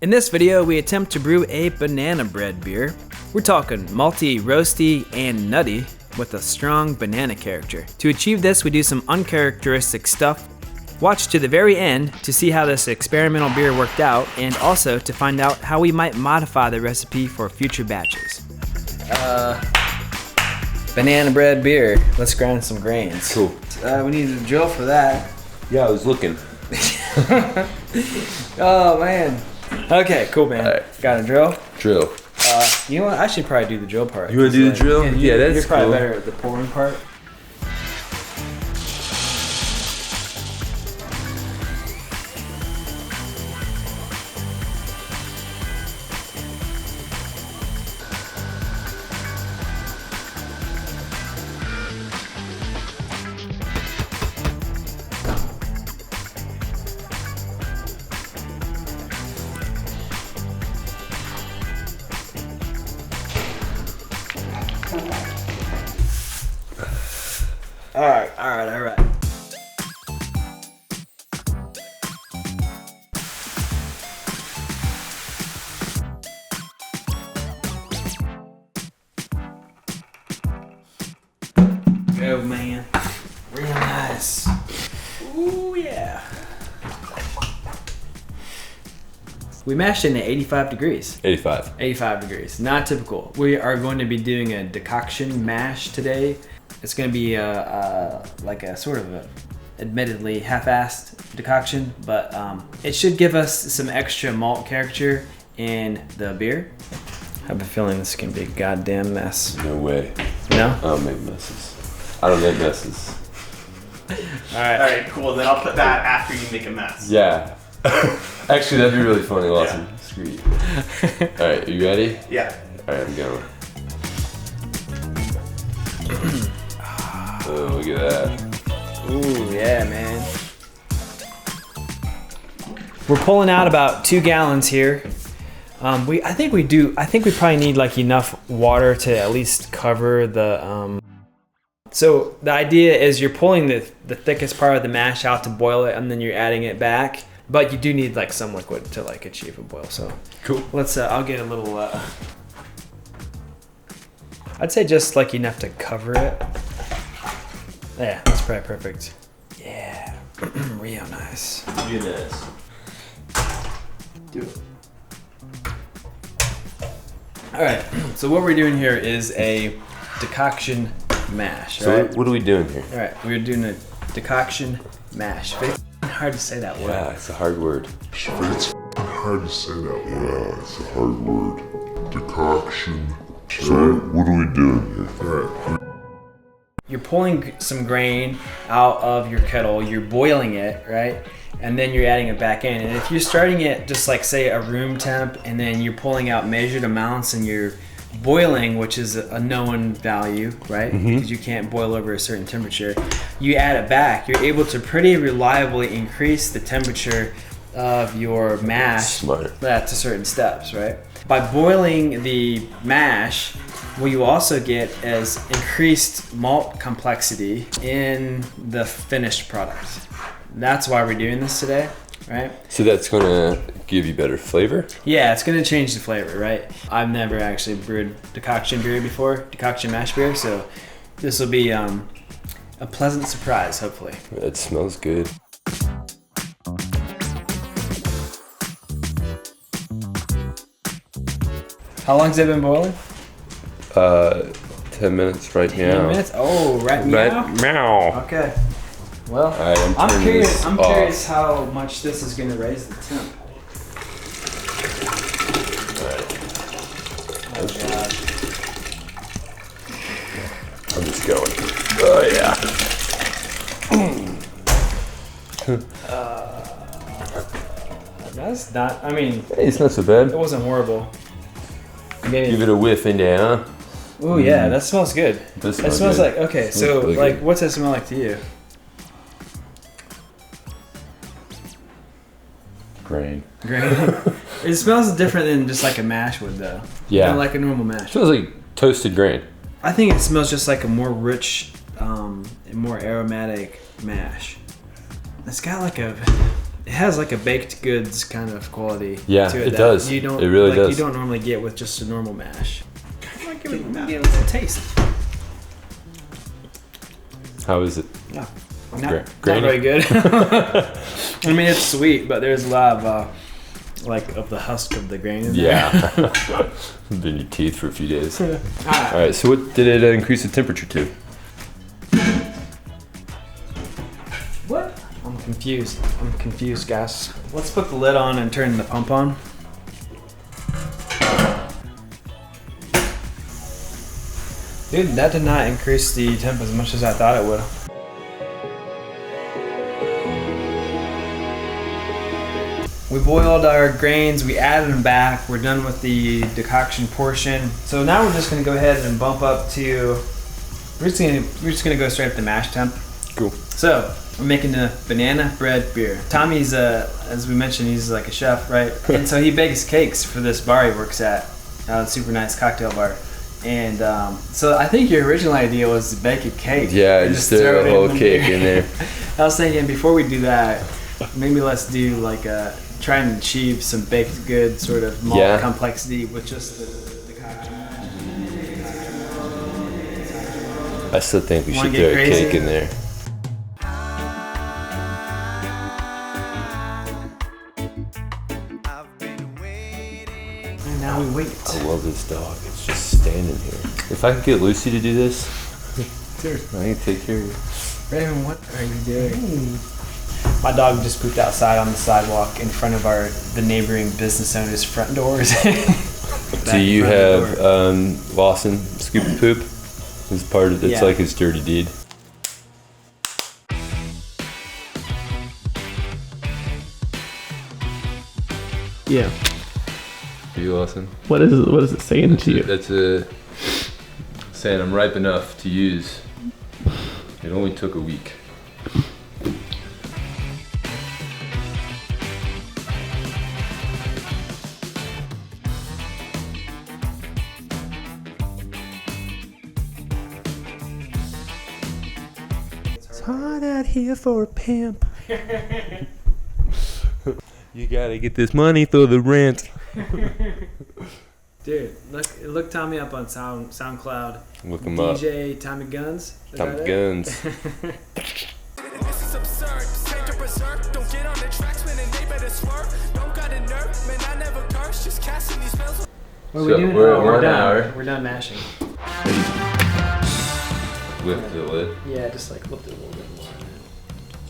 In this video, we attempt to brew a banana bread beer. We're talking malty, roasty, and nutty with a strong banana character. To achieve this, we do some uncharacteristic stuff. Watch to the very end to see how this experimental beer worked out, and also to find out how we might modify the recipe for future batches. Banana bread beer. Let's grind some grains. Cool. We need a drill for that. Yeah, I was looking. Oh man. Okay, cool, man. Right. Got a drill? Drill. You know what? I should probably do the drill part. You want to do the drill? Yeah, that's You're probably cool. better at the pouring part. All right. Go, man. Real nice. Ooh, yeah. We mashed in at 85 degrees. 85. 85 degrees. Not typical. We are going to be doing a decoction mash today. It's going to be like a sort of a admittedly half-assed decoction, but it should give us some extra malt character in the beer. I have a feeling this is going to be a goddamn mess. No way. No? I don't make messes. I don't make messes. All right. All right, cool. Then I'll put that after you make a mess. Yeah. Actually, that'd be really funny, Lawson. Yeah. Screw you. All right, are you ready? Yeah. All right, I'm going. Oh, look at that. Ooh, yeah, man. We're pulling out about 2 gallons here. I think we probably need like enough water to at least cover the. So the idea is you're pulling the thickest part of the mash out to boil it, and then you're adding it back. But you do need like some liquid to like achieve a boil. So cool. Let's. I'll get a little. I'd say just like enough to cover it. Yeah, that's probably perfect. Yeah, real nice. Do this. Do it. All right, so what we're doing here is a decoction mash, So right? what are we doing here? All right, we're doing a decoction mash. It's hard to say that word. Yeah, it's a hard word. It's hard to say that word. Yeah, it's a hard word. Decoction. So what are we doing here? Alright. You're pulling some grain out of your kettle, you're boiling it, right? And then you're adding it back in. And if you're starting it just like say a room temp, and then you're pulling out measured amounts and you're boiling, which is a known value, right? Because you can't boil over a certain temperature. You add it back, you're able to pretty reliably increase the temperature of your mash. Smart. To certain steps, right? By boiling the mash, what you also get is increased malt complexity in the finished product. That's why we're doing this today, right? So that's gonna give you better flavor? Yeah, it's gonna change the flavor, right? I've never actually brewed decoction beer before, decoction mash beer, so this will be a pleasant surprise, hopefully. It smells good. How long's it been boiling? 10 minutes right 10 now. minutes? Oh, right now? Right now. Okay. Well, All right, I'm turning curious. this I'm off. curious how much this is going to raise the temp. Oh god. I'm just going. Oh yeah. That's not. I mean, Hey, it's not so bad. it wasn't horrible. Give it a whiff in there, huh? Oh yeah, that smells good. This It smells smells good. like okay. So really like, good. what's that smell like to you? Grain. Grain. It smells different than just like a mash would though. Yeah. Not like a normal mash. Smells like toasted grain. I think it smells just like a more rich, more aromatic mash. It's got like a it has like a baked goods kind of quality Yeah, to it that does. You don't, It really like, does. You don't normally get with just a normal mash. I might give it a taste. How is it? Yeah. Gra- Not very grainy? good. I mean, it's sweet, but there's a lot of like of the husk of the grain in there. Yeah. Been in your teeth for a few days. All Alright. right. So what did it increase the temperature to? What? I'm confused, guys. Let's put the lid on and turn the pump on. Dude, that did not increase the temp as much as I thought it would. We boiled our grains, we added them back, we're done with the decoction portion. So now we're just gonna go ahead and bump up to, we're just gonna go straight up to mash temp. Cool. So, we're making the banana bread beer. Tommy's, as we mentioned, he's like a chef, right? And so he bakes cakes for this bar he works at, a super nice cocktail bar. And so I think your original idea was to bake a cake. Yeah, and just throw it a whole the cake beer. in there. I was thinking before we do that, maybe let's do like try and achieve some baked good sort of malt Yeah. complexity with just the decoction. I still think we Wanna should get throw a crazy? cake in there. And now we wait. I love this dog. It's just standing here. If I could get Lucy to do this, Seriously. I can take care of you. Raven, what are you doing? My dog just pooped outside on the sidewalk in front of the neighboring business owners' front doors. Do you have Lawson scoop the poop? As part of it's Yeah. like his dirty deed. Yeah. For you, Lawson. What is it saying to you? That's saying I'm ripe enough to use. It only took a week. It's hard out here for a pimp. You gotta get this money through the rent. Dude, look Tommy up on SoundCloud. Look him up. DJ Tommy Guns. Is Tommy that it? Guns. This is absurd. Saint to berserk. Don't get on the tracks when they better swerve. Don't got a nerve, man. I never curse. Just casting these spells. What are So we doing? we're at We're 1 done. hour. We're done mashing. Lift the lid. Yeah, just like lift it a little bit more.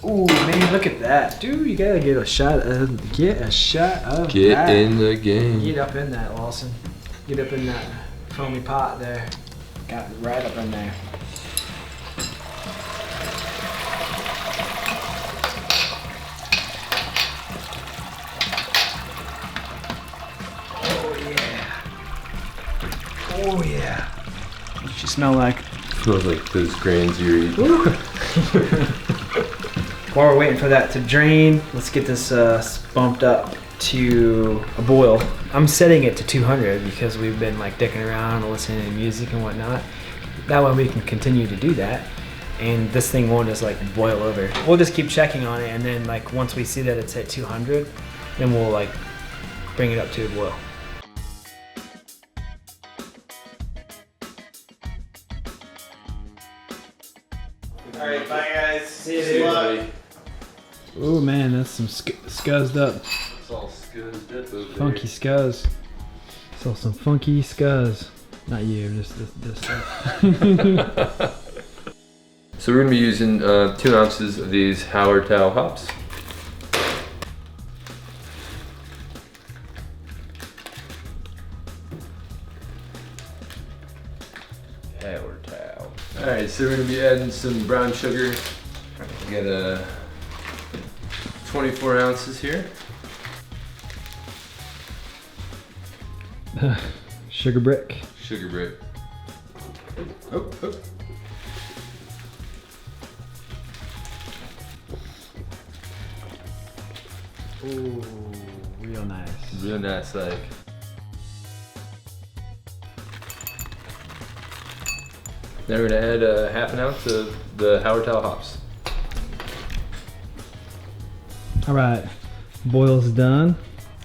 Ooh, man, look at that, dude! You gotta get a shot of that. Get in the game. Get up in that, Lawson. Get up in that foamy pot there. Got it right up in there. Oh yeah. Oh yeah. What you smell like? Smells like those grains you're eating. While we're waiting for that to drain, let's get this bumped up to a boil. I'm setting it to 200 because we've been like dicking around and listening to music and whatnot. That way we can continue to do that, and this thing won't just like boil over. We'll just keep checking on it, and then like once we see that it's at 200, then we'll like bring it up to a boil. Alright, bye guys. See you, Good luck. Oh man, that's some scuzzed up, It's all scuzzed up over funky scuzz. So some funky scuzz. Not you, just this stuff. So we're gonna be using 2 ounces of these Howard Towel hops. Howard Towel. All right, so we're gonna be adding some brown sugar. We got 24 ounces here. Sugar brick. Sugar brick. Oh, oh. Ooh, real nice. Real nice, like. Now we're gonna add half an ounce of the Howard Towel hops. All right, Boil's done.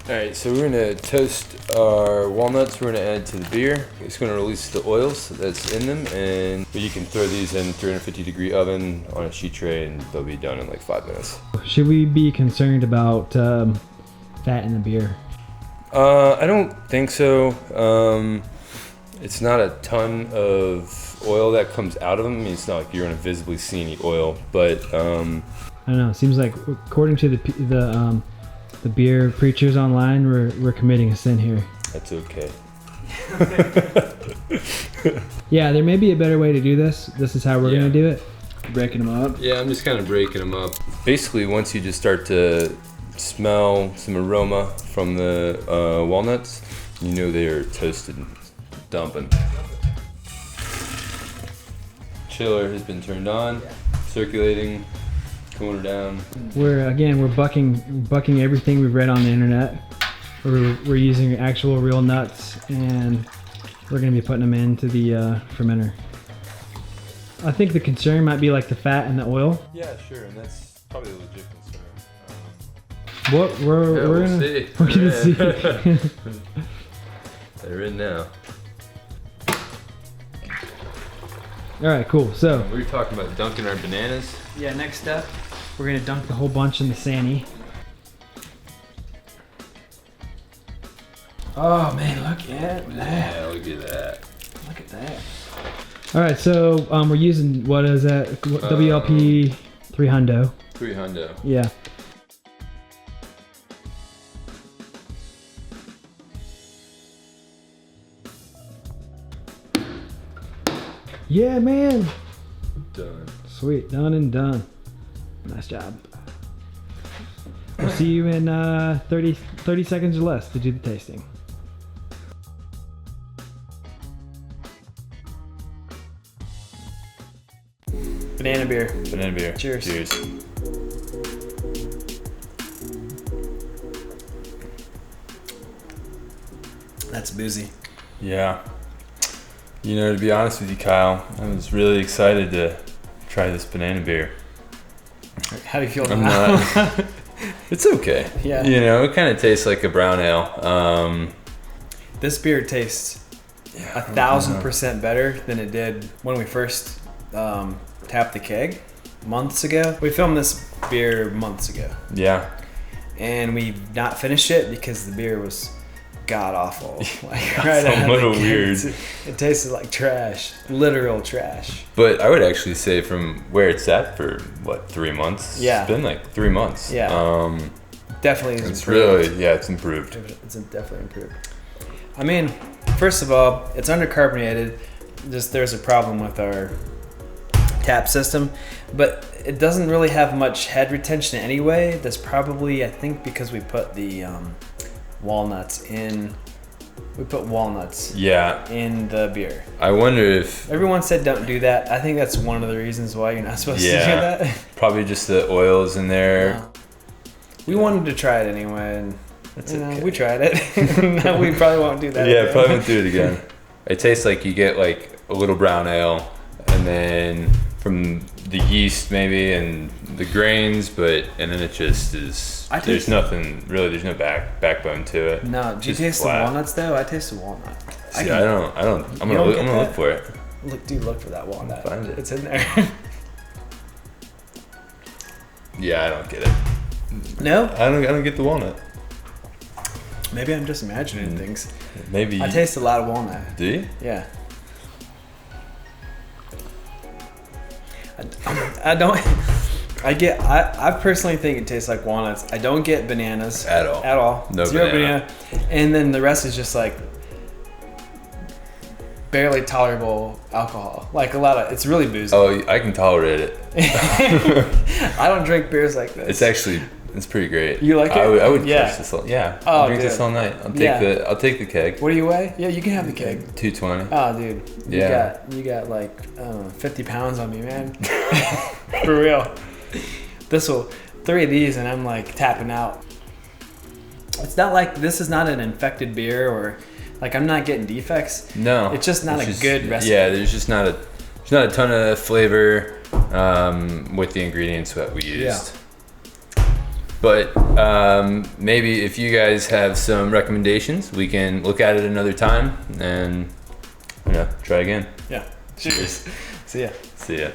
All right, so we're gonna toast our walnuts. We're gonna add to the beer. It's gonna release the oils that's in them, and you can throw these in 350-degree oven on a sheet tray, and they'll be done in like 5 minutes. Should we be concerned about fat in the beer? I don't think so. It's not a ton of oil that comes out of them. I mean, it's not like you're gonna visibly see any oil, but I don't know. It seems like according to the beer preachers online, we're committing a sin here. that's okay. Yeah, there may be a better way to do this. This is how we're gonna do it. Breaking them up. Yeah, I'm just kind of breaking them up. Basically, once you just start to smell some aroma from the walnuts, you know they are toasted and dumping. Chiller has been turned on, circulating, cooling down. We're bucking everything we've read on the internet. We're using actual real nuts, and we're gonna be putting them into the fermenter. I think the concern might be like the fat and the oil. Yeah, sure, and that's probably a legit concern. What we're gonna see. They're in now. All right, cool. So We were talking about dunking our bananas. yeah, next step, we're gonna dunk the whole bunch in the Sani. Oh man, look at that! Yeah, look at that. Look at that! All right, so we're using what is that? WLP 300. 300. Yeah. Yeah, man. Done. Sweet, done and done. Nice job. We'll see you in 30 seconds or less to do the tasting. Banana beer. Banana beer. Cheers. Cheers. That's boozy. Yeah. You know, to be honest with you, Kyle, I was really excited to try this banana beer. How do you feel I'm now? not. It's okay. Yeah. You know, it kind of tastes like a brown ale. This beer tastes 1,000% better than it did when we first tapped the keg months ago. We filmed this beer months ago, Yeah. and we've not finished it because the beer was god awful. Like, That's a out of the little gate, weird. It tasted like trash, literal trash. But I would actually say from where it's at for, what, 3 months? Yeah. It's been like 3 months. Yeah. Definitely is It's improved. really, yeah, it's improved. It's definitely improved. I mean, first of all, it's undercarbonated. There's a problem with our tap system, but it doesn't really have much head retention anyway. That's probably, I think, because we put the walnuts in. We put walnuts Yeah. in the beer. I wonder if Everyone said don't do that. I think that's one of the reasons why you're not supposed to do Yeah. that. probably just the oils in there. No. We wanted to try it anyway, and That's you know, okay. we tried it. No, we probably won't do that. Yeah, again. probably won't do it again. It tastes like you get like a little brown ale, and then from the yeast maybe and the grains, and then it just is. I There's taste- nothing really. There's no backbone to it. No, do you Just taste flat. the walnuts though? I taste the walnut. See, I don't. I'm You gonna don't look. get I'm gonna look that? for it. Look for that walnut. Find it. It's in there. Yeah, I don't get it. No? I don't get the walnut. Maybe I'm just imagining things. Maybe. I taste a lot of walnut. Do you? Yeah. I don't. I personally think it tastes like walnuts. I don't get bananas At all. At all. No Zero banana. And then the rest is just like barely tolerable alcohol. Like a lot of. It's really boozy. Oh, I can tolerate it. I don't drink beers like this. It's actually. It's pretty great. You like it? I would Yeah. crush this all. Yeah. Oh, I'll drink dude. this all night. I'll take Yeah. I'll take the keg. What do you weigh? Yeah, you can have the keg. 220. Oh, dude. Yeah. You got like 50 pounds on me, man. For real. This will 3 of these and I'm like tapping out. It's not like this is not an infected beer or like I'm not getting defects. No. It's just not a good recipe. Yeah, there's not a ton of flavor with the ingredients that we used. But maybe if you guys have some recommendations, we can look at it another time and try again. Yeah. Cheers. See ya. See ya.